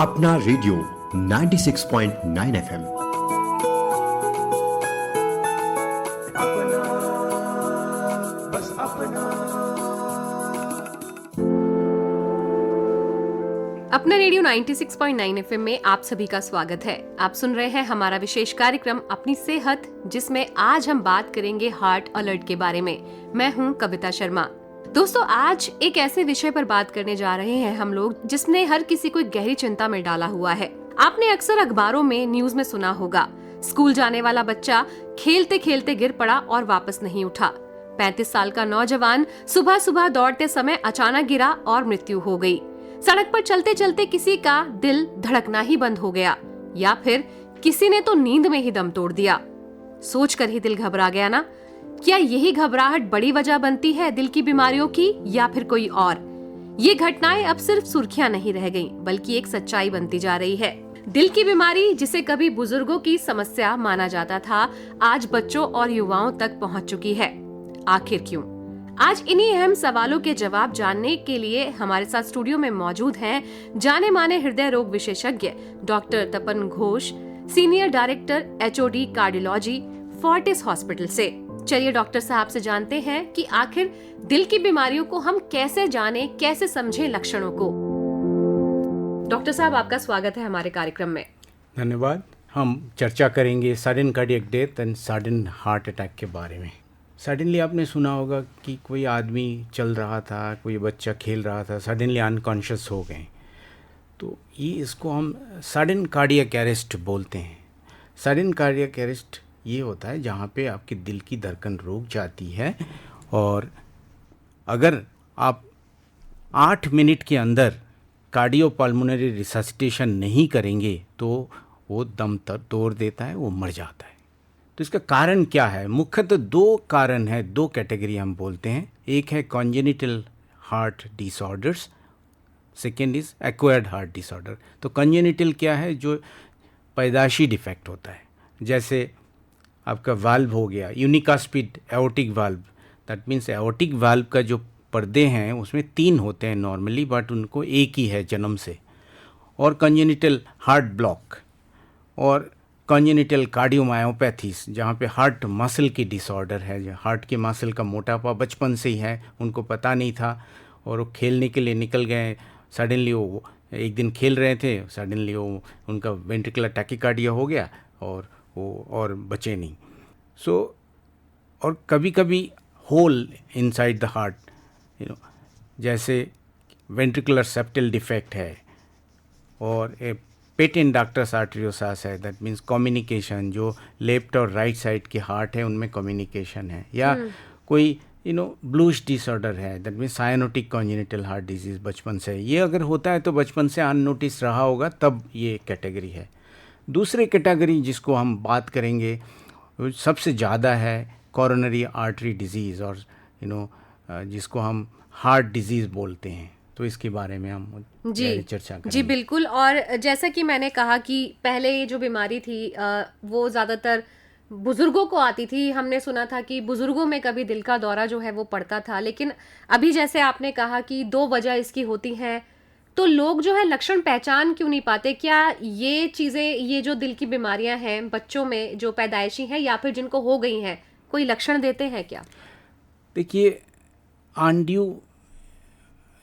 अपना radio 96.9 FM. अपना radio 96.9 FM में आप सभी का स्वागत है। आप सुन रहे हैं हमारा विशेष कार्यक्रम अपनी सेहत, जिसमें आज हम बात करेंगे हार्ट अलर्ट के बारे में। मैं हूं कविता शर्मा। दोस्तों, आज एक ऐसे विषय पर बात करने जा रहे हैं हम लोग जिसने हर किसी को गहरी चिंता में डाला हुआ है। आपने अक्सर अखबारों में, न्यूज में सुना होगा, स्कूल जाने वाला बच्चा खेलते खेलते गिर पड़ा और वापस नहीं उठा। 35 साल का नौजवान सुबह सुबह दौड़ते समय अचानक गिरा और मृत्यु हो गई। सड़क पर चलते चलते किसी का दिल धड़कना ही बंद हो गया, या फिर किसी ने तो नींद में ही दम तोड़ दिया। सोचकर ही दिल घबरा गया ना। क्या यही घबराहट बड़ी वजह बनती है दिल की बीमारियों की, या फिर कोई और? ये घटनाएं अब सिर्फ सुर्खियां नहीं रह गईं, बल्कि एक सच्चाई बनती जा रही है। दिल की बीमारी, जिसे कभी बुजुर्गों की समस्या माना जाता था, आज बच्चों और युवाओं तक पहुंच चुकी है। आखिर क्यों? आज इन्हीं अहम सवालों के जवाब जानने के लिए हमारे साथ स्टूडियो में मौजूद हैं जाने माने हृदय रोग विशेषज्ञ doctor Tapan Ghosh, senior director HOD cardiology, Fortis hospital से। चलिए डॉक्टर साहब से जानते हैं कि आखिर दिल की बीमारियों को हम कैसे जाने, कैसे समझें लक्षणों को। डॉक्टर साहब, आपका स्वागत है हमारे कार्यक्रम में। धन्यवाद। हम चर्चा करेंगे sudden cardiac death and sudden heart attack के बारे में। सडनली आपने सुना होगा कि कोई आदमी चल रहा था, कोई बच्चा खेल रहा था, सडनली अनकॉन्शियस हो गए, तो ये इसको हम सडन कार्डियक अरेस्ट बोलते हैं। सडन कार्डियक अरेस्ट ये होता है जहाँ पे आपकी दिल की धड़कन रुक जाती है, और अगर आप 8 मिनट के अंदर कार्डियोपल्मोनरी रिससिटेशन नहीं करेंगे तो वो दम तोड़ देता है, वो मर जाता है। तो इसका कारण क्या है? मुख्यतः 2 कारण है, 2 कैटेगरी हम बोलते हैं। एक है congenital heart disorders, second is acquired heart disorder. तो कॉन्जेनिटल क्या है? जो पैदाशी डिफेक्ट होता है, जैसे आपका वाल्व हो गया unicuspid aortic valve. That means aortic valve का जो पर्दे हैं उसमें 3 होते हैं नॉर्मली, बट उनको एक ही है जन्म से। और कॉन्जेनिटल हार्ट ब्लॉक और कॉन्जेनिटल कार्डियोमायोपैथीज, जहाँ पे हार्ट मसल की डिसऑर्डर है, जो हार्ट के मसल का मोटापा बचपन से ही है, उनको पता नहीं था और वो खेलने के लिए निकल गए। सडनली वो एक दिन खेल रहे थे, सडनली वो उनका वेंट्रिकुलर टैकीकार्डिया हो गया और वो और बचे नहीं। सो और कभी कभी होल इनसाइड द हार्ट, जैसे वेंट्रिकुलर सेप्टल डिफेक्ट है, और पेटेंट डक्टस आर्टेरियोसास है। दैट मीन्स कम्युनिकेशन, जो लेफ्ट और राइट साइड के हार्ट है उनमें कम्युनिकेशन है। या कोई ब्लूइश डिसऑर्डर है, that means cyanotic congenital heart disease बचपन से। ये अगर होता है तो बचपन से अननोटिस रहा होगा, तब ये कैटेगरी है। दूसरी कैटेगरी जिसको हम बात करेंगे सबसे ज़्यादा है कोरोनरी आर्टरी डिजीज़, और जिसको हम हार्ट डिजीज़ बोलते हैं। तो इसके बारे में हम चर्चा करेंगे। जी बिल्कुल। और जैसा कि मैंने कहा कि पहले ये जो बीमारी थी वो ज़्यादातर बुजुर्गों को आती थी। हमने सुना था कि बुजुर्गों में कभी दिल का दौरा जो है वो पड़ता था, लेकिन अभी जैसे आपने कहा कि 2 वजह इसकी होती हैं, तो लोग जो है लक्षण पहचान क्यों नहीं पाते? क्या ये चीज़ें, ये जो दिल की बीमारियां हैं बच्चों में जो पैदाइशी हैं या फिर जिनको हो गई हैं, कोई लक्षण देते हैं क्या? देखिए, अनड्यू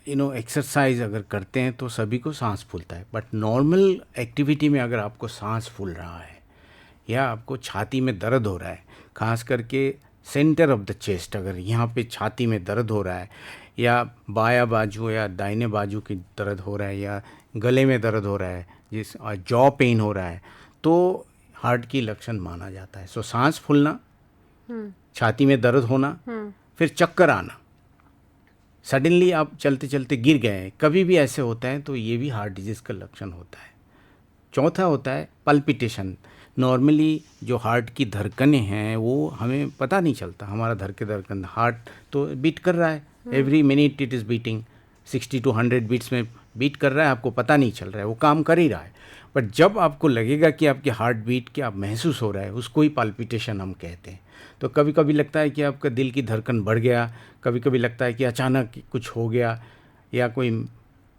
एक्सरसाइज अगर करते हैं तो सभी को सांस फूलता है, बट नॉर्मल एक्टिविटी में अगर आपको सांस फूल रहा है या आपको छाती में दर्द हो रहा है, खास करके सेंटर ऑफ द चेस्ट, अगर यहाँ पे छाती में दर्द हो रहा है, या बायां बाजू या दाहिने बाजू की दर्द हो रहा है, या गले में दर्द हो रहा है, जिस जॉ पेन हो रहा है, तो हार्ट की लक्षण माना जाता है। सो सांस फूलना, छाती में दर्द होना, फिर चक्कर आना, सडनली आप चलते चलते गिर गए, कभी भी ऐसे होता है तो ये भी हार्ट डिजीज़ का लक्षण होता है। चौथा होता है पल्पिटेशन। नॉर्मली जो हार्ट की धड़कनें हैं वो हमें पता नहीं चलता, हमारा धड़कन हार्ट तो बीट कर रहा है, every minute it is beating, 60 to 100 beats में बीट कर रहा है, आपको पता नहीं चल रहा है, वो काम कर ही रहा है। बट जब आपको लगेगा कि आपकी हार्ट बीट के आप महसूस हो रहा है, उसको ही पल्पिटेशन हम कहते हैं। तो कभी कभी लगता है कि आपका दिल की धड़कन बढ़ गया, कभी कभी लगता है कि अचानक कुछ हो गया, या कोई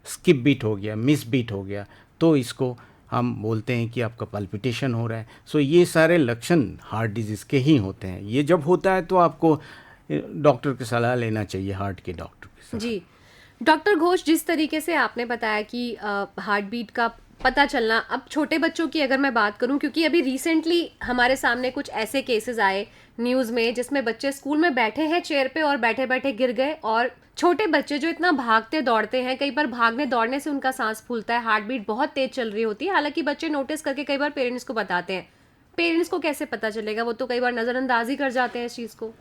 स्किप बीट हो गया, मिस बीट हो गया, तो इसको हम बोलते हैं कि आपका पल्पिटेशन हो रहा है। सो ये सारे लक्षण हार्ट डिजीज़ के ही होते हैं। ये जब होता है तो आपको डॉक्टर की सलाह लेना चाहिए, हार्ट के डॉक्टर की सलाह। जी डॉक्टर घोष, जिस तरीके से आपने बताया कि हार्ट बीट का पता चलना, अब छोटे बच्चों की अगर मैं बात करूं, क्योंकि अभी रिसेंटली हमारे सामने कुछ ऐसे केसेस आए न्यूज़ में जिसमें बच्चे स्कूल में बैठे हैं चेयर पे और बैठे बैठे गिर गए, और छोटे बच्चे जो इतना भागते दौड़ते हैं, कई बार भागने दौड़ने से उनका सांस फूलता है, हार्ट बीट बहुत तेज चल रही होती है, हालांकि बच्चे नोटिस करके कई बार पेरेंट्स को बताते हैं। पेरेंट्स को कैसे पता चलेगा? वो तो कई बार नज़रअंदाज ही कर जाते हैं इस चीज़ को।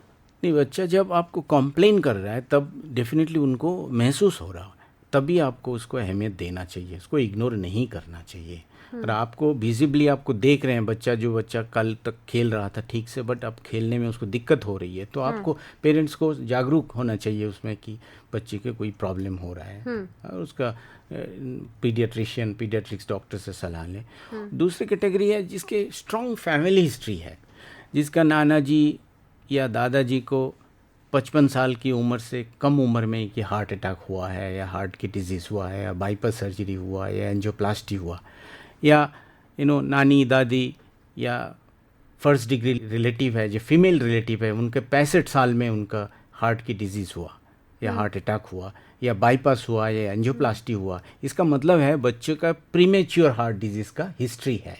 नहीं, बच्चा जब आपको कंप्लेन कर रहा है तब डेफिनेटली उनको महसूस हो रहा है, तभी आपको उसको अहमियत देना चाहिए, उसको इग्नोर नहीं करना चाहिए। और आपको विजिबली आपको देख रहे हैं जो बच्चा कल तक खेल रहा था ठीक से, बट अब खेलने में उसको दिक्कत हो रही है, तो आपको पेरेंट्स को जागरूक होना चाहिए उसमें कि बच्चे के कोई प्रॉब्लम हो रहा है, और उसका पीडियाट्रिक्स डॉक्टर से सलाह लें। दूसरी कैटेगरी है जिसके स्ट्रॉन्ग फैमिली हिस्ट्री है, जिसका नाना जी या दादाजी को 55 साल की उम्र से कम उम्र में कि हार्ट अटैक हुआ है, या हार्ट की डिजीज़ हुआ है, या बाईपास सर्जरी हुआ, या एंजियोप्लास्टी हुआ, या नानी दादी या फर्स्ट डिग्री रिलेटिव है, जो फीमेल रिलेटिव है, उनके 65 साल में उनका हार्ट की डिजीज़ हुआ, या हार्ट अटैक हुआ, या बाईपास हुआ, या एंजियोप्लास्टी हुआ, इसका मतलब है बच्चे का प्रीमेच्योर हार्ट डिजीज़ का हिस्ट्री है।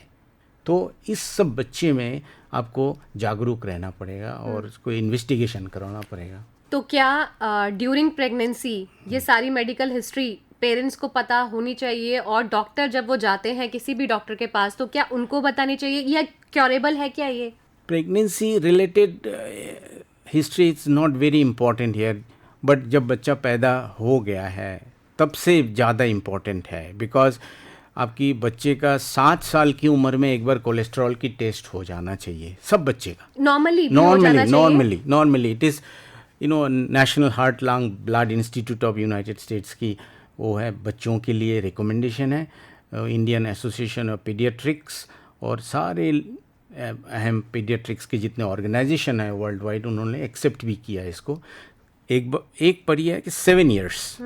तो इस सब बच्चे में आपको जागरूक रहना पड़ेगा और उसको इन्वेस्टिगेशन करवाना पड़ेगा। तो क्या ड्यूरिंग प्रेगनेंसी ये सारी मेडिकल हिस्ट्री पेरेंट्स को पता होनी चाहिए, और डॉक्टर जब वो जाते हैं किसी भी डॉक्टर के पास तो क्या उनको बतानी चाहिए, या क्योरेबल है क्या ये? Pregnancy related history is not very important here, but जब बच्चा पैदा हो गया है तब से ज़्यादा इम्पॉर्टेंट है, बिकॉज आपकी बच्चे का 7 साल की उम्र में एक बार कोलेस्ट्रॉल की टेस्ट हो जाना चाहिए, सब बच्चे का normally it is national heart lung blood institute of United states की वो है, बच्चों के लिए रिकमेंडेशन है, इंडियन एसोसिएशन ऑफ पीडियाट्रिक्स और सारे अहम पीडियाट्रिक्स के जितने ऑर्गेनाइजेशन है वर्ल्ड वाइड, उन्होंने एक्सेप्ट भी किया इसको। एक पढ़ी है कि 7 ईयर्स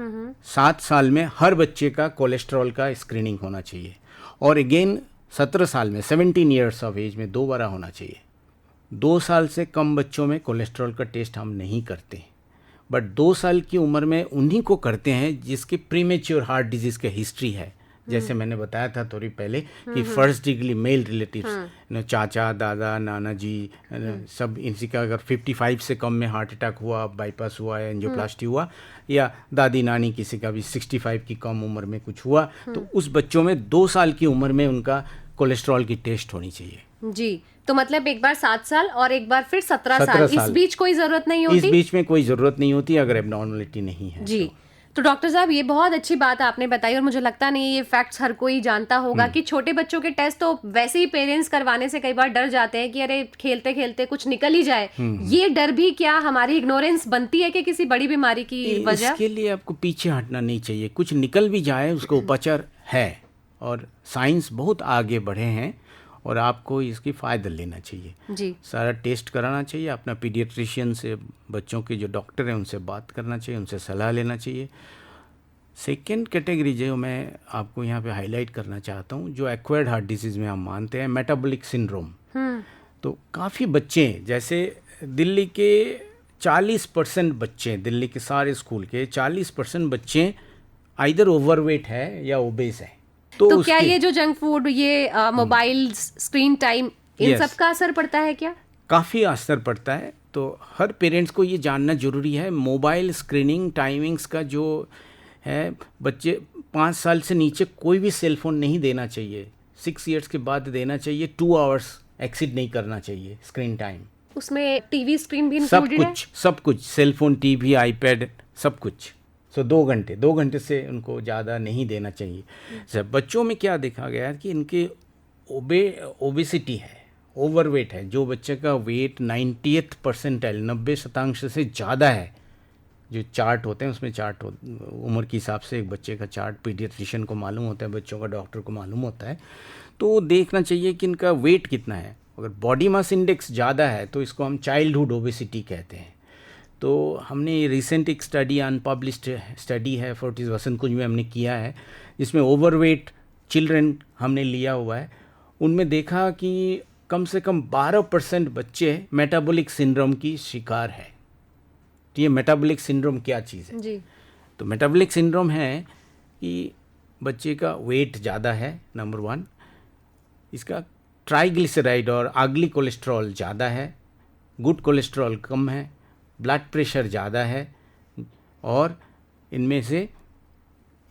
7 साल में हर बच्चे का कोलेस्ट्रॉल का स्क्रीनिंग होना चाहिए, और अगेन 17 साल में 17 ईयर्स ऑफ एज में 2 बार होना चाहिए। 2 साल से कम बच्चों में कोलेस्ट्रॉल का टेस्ट हम नहीं करते, बट 2 साल की उम्र में उन्हीं को करते हैं जिसकी प्रीमेच्योर हार्ट डिजीज़ का हिस्ट्री है। जैसे मैंने बताया था थोड़ी पहले कि फर्स्ट डिग्री मेल रिलेटिव्स, चाचा दादा नाना जी, सब इनसी का अगर 55 से कम में हार्ट अटैक हुआ, बाईपास हुआ, या एंजियोप्लास्टी हुआ, या दादी नानी किसी का भी 65 की कम उम्र में कुछ हुआ, तो उस बच्चों में 2 साल की उम्र में उनका कोलेस्ट्रॉल की टेस्ट होनी चाहिए। जी, तो मतलब एक बार 7 साल और एक बार फिर 17 साल, इस बीच कोई जरूरत नहीं होती? इस बीच में कोई ज़रूरत नहीं होती अगर एबनॉर्मलिटी नहीं है। जी, तो डॉक्टर साहब ये बहुत अच्छी बात आपने बताई, और मुझे लगता नहीं ये फैक्ट्स हर कोई जानता होगा कि छोटे बच्चों के टेस्ट तो वैसे ही पेरेंट्स करवाने से कई बार डर जाते हैं कि अरे खेलते खेलते कुछ निकल ही जाए। ये डर भी क्या हमारी इग्नोरेंस बनती है कि किसी बड़ी बीमारी की वजह? इसके लिए आपको पीछे हटना नहीं चाहिए, कुछ निकल भी जाए उसको उपचार है, और साइंस बहुत आगे बढ़े हैं, और आपको इसकी फ़ायदा लेना चाहिए जी। सारा टेस्ट कराना चाहिए, अपना पीडियाट्रिशियन से, बच्चों के जो डॉक्टर हैं उनसे बात करना चाहिए, उनसे सलाह लेना चाहिए। सेकेंड कैटेगरी जो मैं आपको यहाँ पे हाईलाइट करना चाहता हूँ, जो एक्वायर्ड हार्ट डिजीज़ में हम मानते हैं मेटाबॉलिक सिंड्रोम। तो काफ़ी बच्चे, जैसे दिल्ली के 40% बच्चे, दिल्ली के सारे स्कूल के 40% बच्चे आइदर ओवरवेट है या ओबेस है। तो क्या ये जो जंक फूड, ये मोबाइल स्क्रीन टाइम, इन सब का असर पड़ता है क्या? काफ़ी असर पड़ता है। तो हर पेरेंट्स को ये जानना ज़रूरी है, मोबाइल स्क्रीनिंग टाइमिंग्स का जो है, बच्चे 5 साल से नीचे कोई भी सेल फोन नहीं देना चाहिए, 6 ईयर्स के बाद देना चाहिए, 2 आवर्स एक्सीड नहीं करना चाहिए स्क्रीन टाइम। उसमें टीवी स्क्रीन भी इंक्लूडेड है? सब कुछ, सेल फोन, टीवी, आईपैड, सब कुछ। 2 घंटे से उनको ज़्यादा नहीं देना चाहिए। सब बच्चों में क्या देखा गया है कि इनके ओबेसिटी है, ओवरवेट है, जो बच्चे का वेट 90th परसेंटाइल 90% से ज़्यादा है, जो चार्ट होते हैं उसमें उम्र के हिसाब से एक बच्चे का चार्ट पीडियाट्रिशियन को मालूम होता है, बच्चों का डॉक्टर को मालूम होता है, तो देखना चाहिए कि इनका वेट कितना है। अगर बॉडी मास इंडेक्स ज़्यादा है तो इसको हम चाइल्डहुड ओबेसिटी कहते हैं। तो हमने रिसेंट एक स्टडी, अनपब्लिश्ड स्टडी है, फोर्टिस वसंत कुंज में हमने किया है, जिसमें ओवरवेट चिल्ड्रन हमने लिया हुआ है, उनमें देखा कि कम से कम 12% बच्चे मेटाबॉलिक सिंड्रोम की शिकार है। तो ये मेटाबॉलिक सिंड्रोम क्या चीज़ है जी। तो मेटाबॉलिक सिंड्रोम है कि बच्चे का वेट ज़्यादा है, नंबर 1, इसका ट्राइग्लिसराइड और आगली कोलेस्ट्रॉल ज़्यादा है, गुड कोलेस्ट्रॉल कम है, ब्लड प्रेशर ज़्यादा है, और इनमें से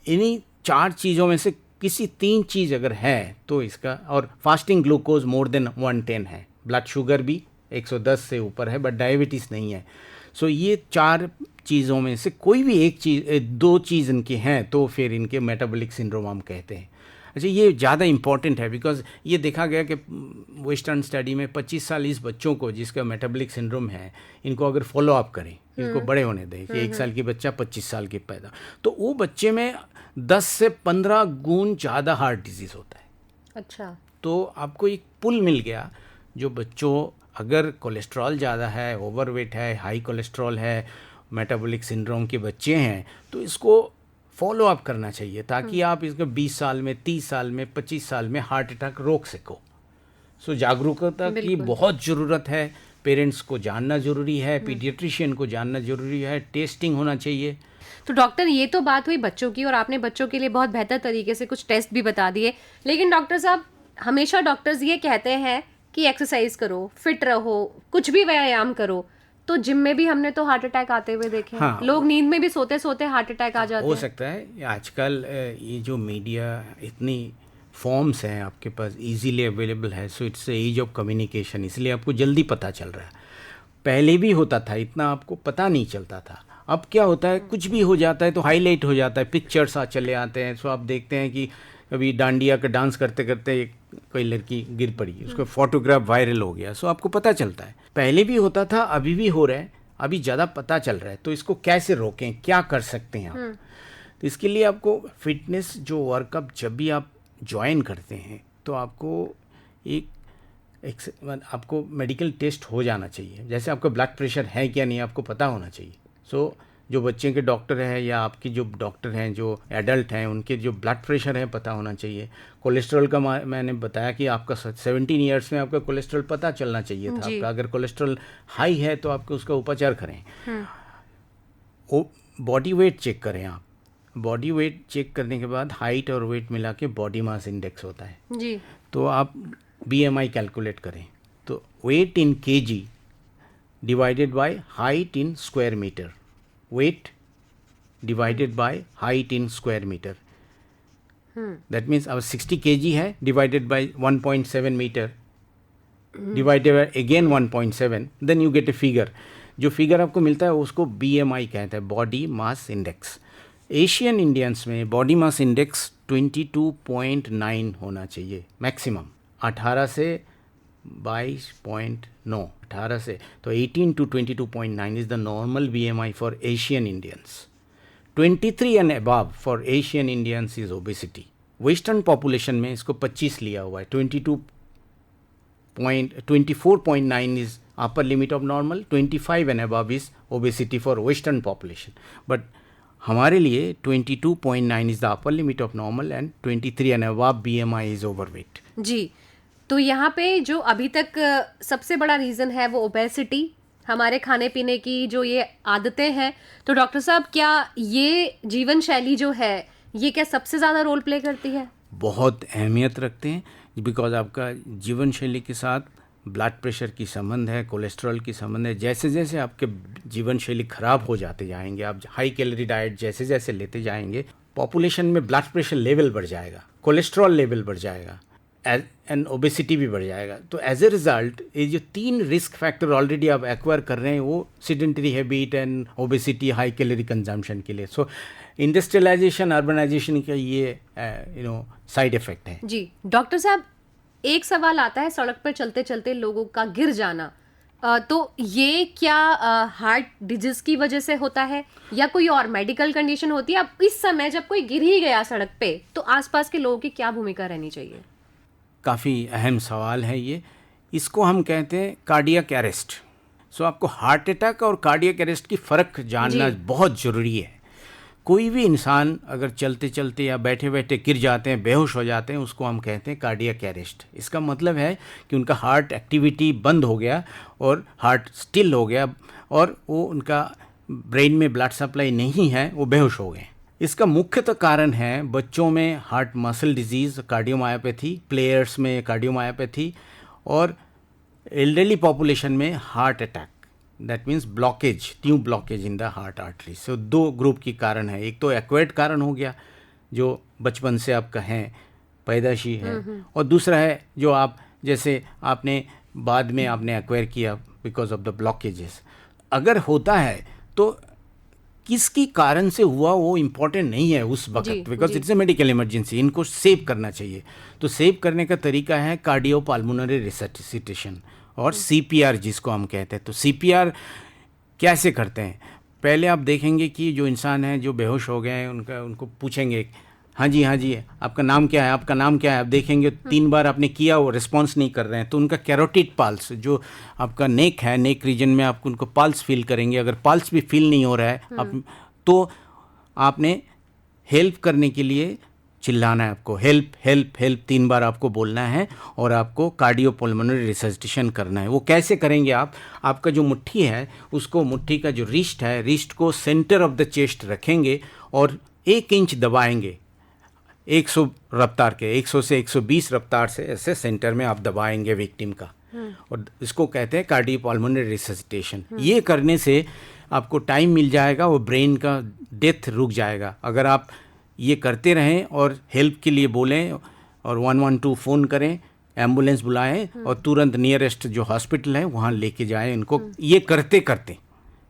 इन्हीं 4 चीज़ों में से किसी 3 चीज़ अगर है तो इसका, और फास्टिंग ग्लूकोज मोर देन 110 है, ब्लड शुगर भी 110 से ऊपर है, बट डायबिटीज़ नहीं है। सो ये 4 चीज़ों में से कोई भी एक चीज़, 2 चीज़ इनके हैं तो फिर इनके मेटाबॉलिक सिंड्रोम हम कहते हैं। अच्छा, ये ज़्यादा इम्पॉर्टेंट है बिकॉज ये देखा गया कि वेस्टर्न स्टडी में 25 साल इस बच्चों को जिसका मेटाबॉलिक सिंड्रोम है, इनको अगर फॉलो अप करें, इसको बड़े होने दें कि 1 साल की बच्चा 25 साल के पैदा, तो वो बच्चे में 10 से 15 गुण ज़्यादा हार्ट डिजीज़ होता है। अच्छा। तो आपको एक पुल मिल गया, जो बच्चों अगर कोलेस्ट्रॉल ज़्यादा है, ओवरवेट है, हाई कोलेस्ट्रॉल है, मेटाबॉलिक सिंड्रोम के बच्चे हैं, तो इसको फॉलो अप करना चाहिए ताकि आप इसको 20 साल में, 30 साल में, 25 साल में हार्ट अटैक रोक सको। सो जागरूकता की बहुत ज़रूरत है, पेरेंट्स को जानना ज़रूरी है, पीडियाट्रिशियन को जानना ज़रूरी है, टेस्टिंग होना चाहिए। तो डॉक्टर, ये तो बात हुई बच्चों की, और आपने बच्चों के लिए बहुत बेहतर तरीके से कुछ टेस्ट भी बता दिए, लेकिन डॉक्टर साहब, हमेशा डॉक्टर्स ये कहते हैं कि एक्सरसाइज करो, फिट रहो, कुछ भी व्यायाम करो, तो जिम में भी हमने तो हार्ट अटैक आते हुए देखे हैं। हाँ, लोग नींद में भी सोते सोते हार्ट अटैक आ जाते हो हैं। सकता है। आजकल ये जो मीडिया, इतनी फॉर्म्स हैं आपके पास, इजीली अवेलेबल है, so it's age of communication, इसलिए आपको जल्दी पता चल रहा है। पहले भी होता था, इतना आपको पता नहीं चलता था। अब क्या होता है, कुछ भी हो जाता है तो हाईलाइट हो जाता है, पिक्चर्स चले आते हैं। सो आप देखते हैं कि अभी डांडिया का डांस करते करते कोई लड़की गिर पड़ी, उसका फोटोग्राफ वायरल हो गया, सो आपको पता चलता है। पहले भी होता था, अभी भी हो रहा है, अभी ज़्यादा पता चल रहा है। तो इसको कैसे रोकें, क्या कर सकते हैं आप? तो इसके लिए आपको फिटनेस जो वर्कअप जब भी आप ज्वाइन करते हैं तो आपको आपको मेडिकल टेस्ट हो जाना चाहिए। जैसे आपका ब्लड प्रेशर है क्या नहीं, आपको पता होना चाहिए। सो जो बच्चे के डॉक्टर हैं या आपकी जो डॉक्टर हैं जो एडल्ट हैं, उनके जो ब्लड प्रेशर है पता होना चाहिए। कोलेस्ट्रॉल का मैंने बताया कि आपका 17 ईयर्स में आपका कोलेस्ट्रॉल पता चलना चाहिए था आपका। अगर कोलेस्ट्रॉल हाई है तो आपको उसका उपचार करें। बॉडी वेट चेक करें आप। बॉडी वेट चेक करने के बाद हाइट और वेट मिला के बॉडी मास इंडेक्स होता है जी। तो आप BMI कैलकुलेट करें, तो weight in kg divided by height in square meter, weight divided by height in square meter. That means our 60 kg है divided by 1.7 meter divided by again 1.7, then you get a figure. जो figure आपको मिलता है उसको BMI कहते हैं, body mass index. Asian Indians में body mass index 22.9 होना चाहिए मैक्सिमम, 18 से 22.9, 18 से, तो 18 to 22.9 is the normal BMI for Asian Indians. 23 and above for Asian Indians is obesity. Western population में इसको 25 लिया हुआ है, 24.9 is upper limit of normal, 25 and above is obesity for Western population. But हमारे लिए 22.9 is the upper limit of normal and 23 and above BMI is overweight. जी, तो यहाँ पे जो अभी तक सबसे बड़ा रीज़न है वो ओबेसिटी, हमारे खाने पीने की जो ये आदतें हैं। तो डॉक्टर साहब, क्या ये जीवन शैली जो है ये क्या सबसे ज़्यादा रोल प्ले करती है? बहुत अहमियत रखते हैं, बिकॉज आपका जीवन शैली के साथ ब्लड प्रेशर की संबंध है, कोलेस्ट्रॉल की संबंध है। जैसे जैसे आपके जीवन शैली ख़राब हो जाते जाएंगे, आप हाई कैलोरी डाइट जैसे जैसे लेते जाएंगे, पॉपुलेशन में ब्लड प्रेशर लेवल बढ़ जाएगा, कोलेस्ट्रॉल लेवल बढ़ जाएगा एंड ओबेसिटी भी बढ़ जाएगा। तो एज ए रिज़ल्ट ये जो 3 रिस्क फैक्टर ऑलरेडी आप एक्वायर कर रहे हैं, वो sedentary habit and obesity, high calorie consumption के लिए। सो इंडस्ट्रियलाइजेशन, अर्बनाइजेशन का ये साइड इफ़ेक्ट है। जी डॉक्टर साहब, एक सवाल आता है, सड़क पर चलते चलते लोगों का गिर जाना, तो ये क्या हार्ट डिजीज की वजह से होता है या कोई और मेडिकल कंडीशन होती है? अब इस समय जब कोई गिर ही गया सड़क पे, तो आसपास के लोगों की क्या भूमिका रहनी चाहिए? काफ़ी अहम सवाल है ये। इसको हम कहते हैं कार्डियक अरेस्ट। सो आपको हार्ट अटैक और कार्डियक अरेस्ट की फ़र्क जानना बहुत ज़रूरी है। कोई भी इंसान अगर चलते चलते या बैठे बैठे गिर जाते हैं, बेहोश हो जाते हैं, उसको हम कहते हैं कार्डियक अरेस्ट। इसका मतलब है कि उनका हार्ट एक्टिविटी बंद हो गया और हार्ट स्टिल हो गया और वो उनका ब्रेन में ब्लड सप्लाई नहीं है, वो बेहोश हो गए। इसका मुख्यतः कारण है बच्चों में heart muscle disease, cardiomyopathy, players में कार्डियोमायोपैथी और एल्डरली पॉपुलेशन में heart attack. That means blockage, tube blockage in the heart artery. So 2 group की कारण है। एक तो एक्वायर्ड कारण हो गया जो बचपन से आपका है, पैदाशी है, और दूसरा है जो आप जैसे आपने बाद में आपने एक्वायर किया बिकॉज ऑफ द ब्लॉकेजेस। अगर होता है तो किसकी कारण से हुआ वो इम्पॉर्टेंट नहीं है उस वक्त, because it's a medical emergency. इनको सेव करना चाहिए। तो सेव करने का तरीका है कार्डियोपल्मोनरी रिससिटेशन और CPR जिसको हम कहते हैं। तो CPR कैसे करते हैं? पहले आप देखेंगे कि जो इंसान है जो बेहोश हो गए हैं उनको पूछेंगे, हाँ जी आपका नाम क्या है, आपका नाम क्या है। आप देखेंगे 3 बार आपने किया, वो रिस्पॉन्स नहीं कर रहे हैं, तो उनका कैरोटिड पल्स, जो आपका नेक है, नेक रीजन में आप उनको पल्स फील करेंगे। अगर पल्स भी फील नहीं हो रहा है तो आपने हेल्प करने के लिए चिल्लाना है। आपको हेल्प हेल्प हेल्प 3 बार आपको बोलना है और आपको कार्डियोपल्मोनरी रिससिटेशन करना है। वो कैसे करेंगे आप? आपका जो मुट्ठी है उसको, मुट्ठी का जो रिस्ट है, रिस्ट को सेंटर ऑफ द चेस्ट रखेंगे और 1 इंच दबाएंगे 100 रफ्तार के, 100 से 120 रफ्तार से ऐसे सेंटर में आप दबाएंगे विक्टिम का, और इसको कहते हैं कार्डियोपल्मोनरी रिससिटेशन। ये करने से आपको टाइम मिल जाएगा, वो ब्रेन का डेथ रुक जाएगा। अगर आप ये करते रहें और हेल्प के लिए बोलें और 112 फ़ोन करें, एम्बुलेंस बुलाएं और तुरंत नियरेस्ट जो हॉस्पिटल है वहाँ लेके जाएं इनको। ये करते करते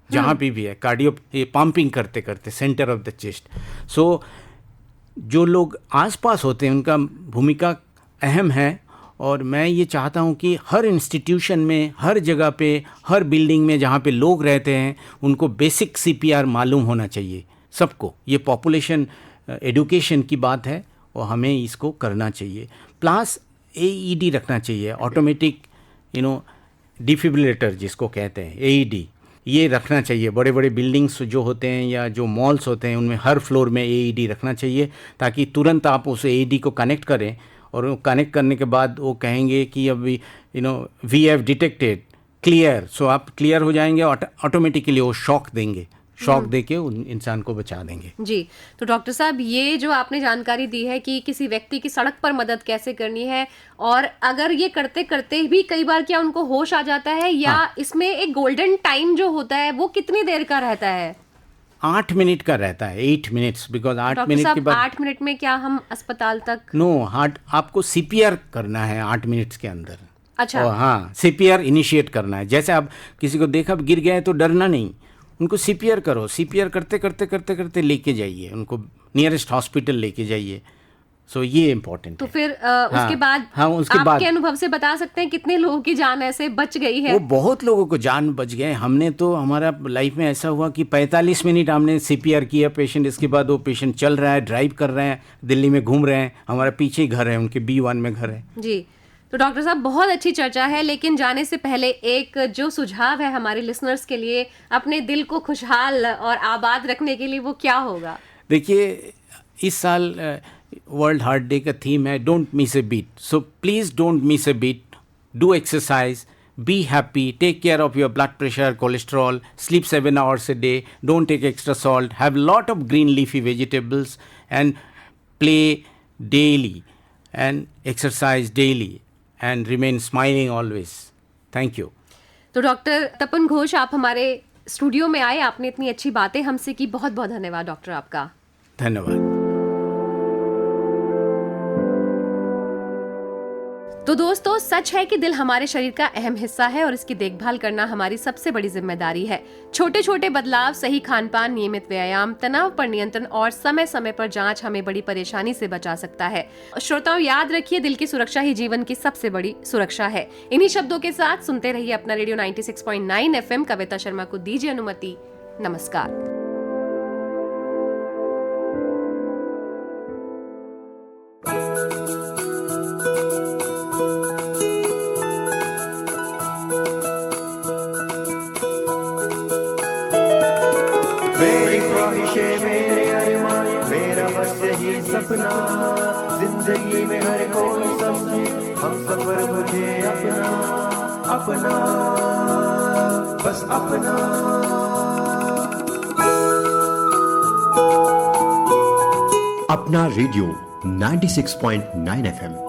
जहाँ पे भी है कार्डियो पंपिंग करते करते सेंटर ऑफ द चेस्ट। सो जो लोग आसपास होते हैं उनका भूमिका अहम है, और मैं ये चाहता हूँ कि हर इंस्टीट्यूशन में, हर जगह पे, हर बिल्डिंग में जहाँ पे लोग रहते हैं उनको बेसिक CPR मालूम होना चाहिए सबको। ये पॉपुलेशन एडुकेशन की बात है और हमें इसको करना चाहिए। प्लस AED रखना चाहिए, ऑटोमेटिक डिफिब्रिलेटर जिसको कहते हैं, AED ये रखना चाहिए। बड़े बड़े बिल्डिंग्स जो होते हैं या जो मॉल्स होते हैं उनमें हर फ्लोर में AED रखना चाहिए, ताकि तुरंत आप उस AED को कनेक्ट करें और वो कनेक्ट करने के बाद वो कहेंगे कि अभी वी हैव डिटेक्टेड क्लियर। सो आप क्लियर हो जाएंगे, ऑटोमेटिकली वो शॉक देंगे, शॉक देके उन इंसान को बचा देंगे। जी, तो डॉक्टर साहब ये जो आपने जानकारी दी है कि किसी व्यक्ति की सड़क पर मदद कैसे करनी है, और अगर ये करते करते भी कई बार क्या उनको होश आ जाता है, या इसमें एक गोल्डन टाइम जो होता है वो कितनी देर का रहता है? 8 मिनट का रहता है, 8 मिनट्स, बिकॉज 8 मिनट के बाद 8 मिनट में क्या हम अस्पताल तक? नो, हार्ट आपको CPR करना है 8 मिनट्स के अंदर। अच्छा। हाँ, CPR इनिशिएट करना है। जैसे आप किसी को देखा गिर गया है तो डरना नहीं, उनको CPR करो। CPR करते करते करते करते लेके जाइए उनको, नियरेस्ट हॉस्पिटल लेके जाइए। सो ये इम्पोर्टेंट तो है। फिर उसके बाद उसके आपके बाद अनुभव से बता सकते हैं कितने लोगों की जान ऐसे बच गई है? वो बहुत लोगों को जान बच गए। हमने तो, हमारा लाइफ में ऐसा हुआ कि 45 मिनट हमने CPR किया पेशेंट, इसके बाद वो पेशेंट चल रहा है, ड्राइव कर रहे हैं, दिल्ली में घूम रहे हैं, हमारा पीछे ही घर है, उनके B1 में घर है। जी, तो डॉक्टर साहब बहुत अच्छी चर्चा है, लेकिन जाने से पहले एक जो सुझाव है हमारे लिसनर्स के लिए अपने दिल को खुशहाल और आबाद रखने के लिए, वो क्या होगा? देखिए, इस साल वर्ल्ड हार्ट डे का थीम है don't miss a beat. So please don't miss a beat, do exercise, be happy, take care of your blood pressure, cholesterol, sleep 7 hours a day, don't take extra salt, have lot of green leafy vegetables and play daily and exercise daily and remain smiling always. Thank you. तो doctor Tapan Ghosh, आप हमारे studio में आए, आपने इतनी अच्छी बातें हमसे की, बहुत बहुत धन्यवाद डॉक्टर आपका। धन्यवाद। तो दोस्तों, सच है कि दिल हमारे शरीर का अहम हिस्सा है और इसकी देखभाल करना हमारी सबसे बड़ी जिम्मेदारी है। छोटे छोटे बदलाव, सही खान पान, नियमित व्यायाम, तनाव पर नियंत्रण और समय समय पर जांच हमें बड़ी परेशानी से बचा सकता है। श्रोताओं, याद रखिए, दिल की सुरक्षा ही जीवन की सबसे बड़ी सुरक्षा है। इन्हीं शब्दों के साथ सुनते रहिए अपना रेडियो 96.9 FM। कविता शर्मा को दीजिए अनुमति। नमस्कार। मेरी ख्वाहिशें मेरे अपना, जिंदगी में हर कोई समझे हम सफर मुझे अपना, अपना बस अपना। अपना रेडियो 96.9 FM